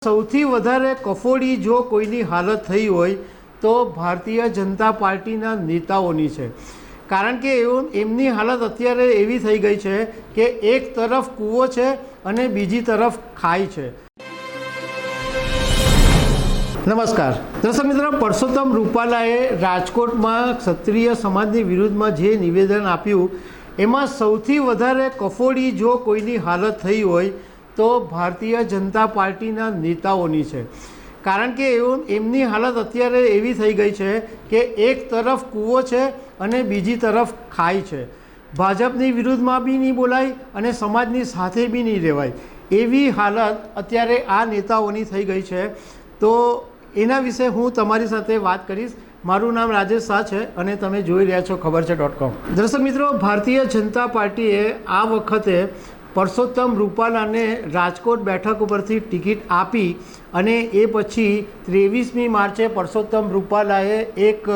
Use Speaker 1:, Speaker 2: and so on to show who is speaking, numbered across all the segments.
Speaker 1: સૌથી વધારે કફોડી જો કોઈની હાલત થઈ હોય તો ભારતીય જનતા પાર્ટીના નેતાઓની છે। કારણ કે એમની હાલત અત્યારે એવી થઈ ગઈ છે કે એક તરફ કૂવો છે અને બીજી તરફ ખાઈ છે। નમસ્કાર દર્શક મિત્રો, પરસોત્તમ રૂપાલાએ રાજકોટમાં ક્ષત્રિય સમાજની વિરુદ્ધમાં જે નિવેદન આપ્યું એમાં સૌથી વધારે કફોડી જો કોઈની હાલત થઈ હોય તો ભારતીય જનતા પાર્ટીના નેતાઓની છે। કારણ કે એમની હાલત અત્યારે એવી થઈ ગઈ છે કે એક તરફ કૂવો છે અને બીજી તરફ ખાઈ છે। ભાજપની વિરુદ્ધમાં બી નહીં બોલાય અને સમાજની સાથે બી નહીં રહેવાય એવી હાલત અત્યારે આ નેતાઓની થઈ ગઈ છે। તો એના વિશે હું તમારી સાથે વાત કરીશ। મારું નામ રાજેશ શાહ છે અને તમે જોઈ રહ્યા છો ખબરછે.com। દર્શક મિત્રો, ભારતીય જનતા પાર્ટીએ આ વખતે પરસોત્તમ રૂપાલાને રાજકોટ બેઠક ઉપરથી ટિકિટ આપી અને એ પછી 23મી માર્ચે પરસોત્તમ રૂપાલાએ એક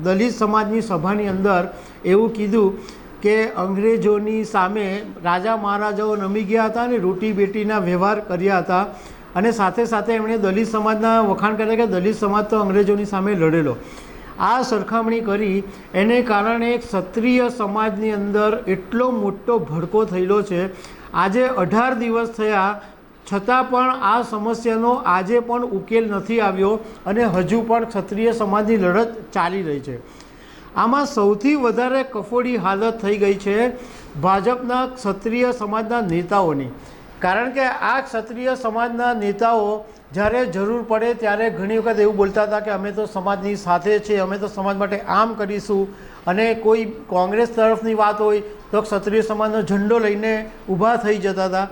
Speaker 1: દલિત સમાજની સભાની અંદર એવું કીધું કે અંગ્રેજોની સામે રાજા મહારાજાઓ નમી ગયા હતા અને રોટી બેટીના વ્યવહાર કર્યા હતા અને સાથે સાથે એમણે દલિત સમાજના વખાણ કર્યા કે દલિત સમાજ તો અંગ્રેજોની સામે લડેલો। આ સરખામણી કરી એને કારણે ક્ષત્રિય સમાજની અંદર એટલો મોટો ભડકો થયેલો છે। આજે 18 દિવસ થયા છતાં પણ આ સમસ્યાનો આજે પણ ઉકેલ નથી આવ્યો અને હજુ પણ ક્ષત્રિય સમાજની લડત ચાલી રહી છે। આમાં સૌથી વધારે કફોડી હાલત થઈ ગઈ છે ભાજપના ક્ષત્રિય સમાજના નેતાઓની। કારણ કે આ ક્ષત્રિય સમાજના નેતાઓ જ્યારે જરૂર પડે ત્યારે ઘણી વખત એવું બોલતા હતા કે અમે તો સમાજની સાથે છીએ, અમે તો સમાજ માટે આમ કરીશું, અને કોઈ કોંગ્રેસ તરફની વાત હોય તો ક્ષત્રિય સમાજનો ઝંડો લઈને ઊભા થઈ જતા હતા।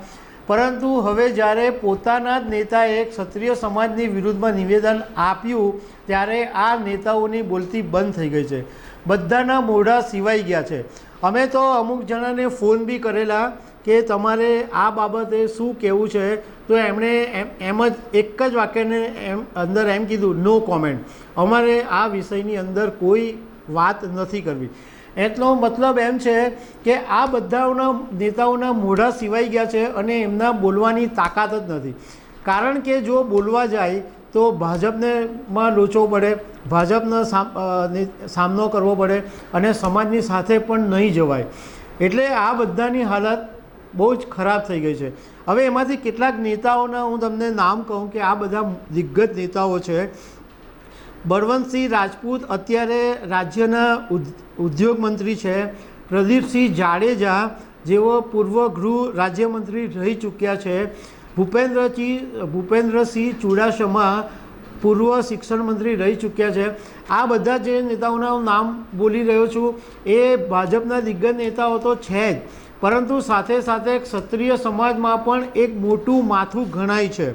Speaker 1: પરંતુ હવે જ્યારે પોતાના જ નેતાએ ક્ષત્રિય સમાજની વિરુદ્ધમાં નિવેદન આપ્યું ત્યારે આ નેતાઓની બોલતી બંધ થઈ ગઈ છે। બધાના મોઢા સિવાઈ ગયા છે। અમે તો અમુક જણાને ફોન બી કરેલા કે તમારે આ બાબતે શું કહેવું છે, તો એમણે એમ જ એક જ વાક્યને અંદર એમ કીધું, નો કોમેન્ટ, અમારે આ વિષયની અંદર કોઈ વાત નથી કરવી। એટલો મતલબ એમ છે કે આ બધાના નેતાઓના મોઢા સિવાઈ ગયા છે અને એમના બોલવાની તાકાત જ નથી। કારણ કે જો બોલવા જાય તો ભાજપને માં લોચો પડે, ભાજપનો સામનો કરવો પડે અને સમાજની સાથે પણ નહીં જવાય। એટલે આ બધાની હાલત બહુ જ ખરાબ થઈ ગઈ છે। હવે એમાંથી કેટલાક નેતાઓના હું તમને નામ કહું કે આ બધા દિગ્ગજ નેતાઓ છે। બળવંતસિંહ રાજપૂત અત્યારે રાજ્યના ઉદ્યોગ મંત્રી છે। પ્રદીપસિંહ જાડેજા જેઓ પૂર્વ ગૃહ રાજ્યમંત્રી રહી ચૂક્યા છે। ભૂપેન્દ્રસિંહ ચુડાસમા પૂર્વ શિક્ષણ મંત્રી રહી ચૂક્યા છે। આ બધા જે નેતાઓના હું નામ બોલી રહ્યો છું એ ભાજપના દિગ્ગજ નેતાઓ તો છે જ, પરંતુ સાથે સાથે ક્ષત્રિય સમાજમાં પણ એક મોટું માથું ગણાય છે।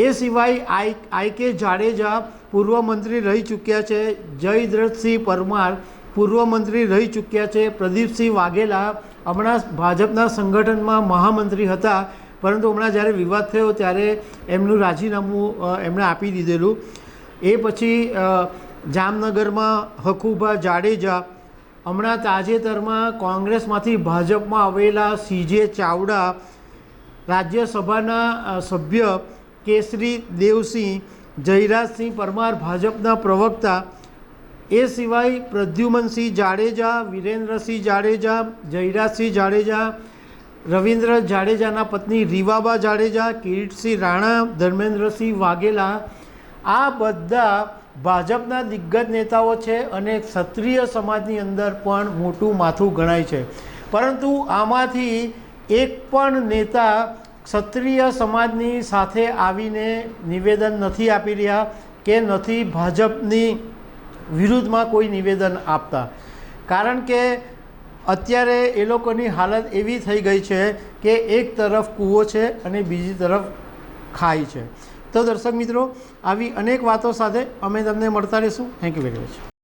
Speaker 1: એ સિવાય આઈ.કે. જાડેજા પૂર્વ મંત્રી રહી ચૂક્યા છે। જયદ્રથસિંહ પરમાર પૂર્વ મંત્રી રહી ચૂક્યા છે। પ્રદીપસિંહ વાઘેલા હમણાં ભાજપના સંગઠનમાં મહામંત્રી હતા, પરંતુ હમણાં જ્યારે વિવાદ થયો ત્યારે એમનું રાજીનામું એમણે આપી દીધેલું। એ પછી જામનગરમાં હકુભા જાડેજા, હમણાં તાજેતરમાં કોંગ્રેસમાંથી ભાજપમાં આવેલા સીજે ચાવડા, રાજ્યસભાના સભ્ય કેસરી દેવસિંહ, જયરાજસિંહ પરમાર ભાજપના પ્રવક્તા, એ સિવાય પ્રદ્યુમનસિંહ જાડેજા, વિરેન્દ્રસિંહ જાડેજા, જયરાજસિંહ જાડેજા, રવિન્દ્ર જાડેજાના પત્ની રીવાબા જાડેજા, કિરીટસિંહ રાણા, ધર્મેન્દ્રસિંહ વાઘેલા, આ બધા ભાજપના દિગ્ગજ નેતાઓ છે અને ક્ષત્રિય સમાજની અંદર પણ મોટું માથું ગણાય છે। પરંતુ આમાંથી એક પણ નેતા ક્ષત્રિય સમાજની સાથે આવીને નિવેદન નથી આપી રહ્યા કે નથી ભાજપની વિરુદ્ધમાં કોઈ નિવેદન આપતા। કારણ કે અત્યારે એ લોકોની હાલત એવી થઈ ગઈ છે કે એક તરફ કૂવો છે અને બીજી તરફ ખાઈ છે। તો દર્શક મિત્રો, આવી અનેક વાતો સાથે અમે તમને મળતા રહીશું। Thank you very much.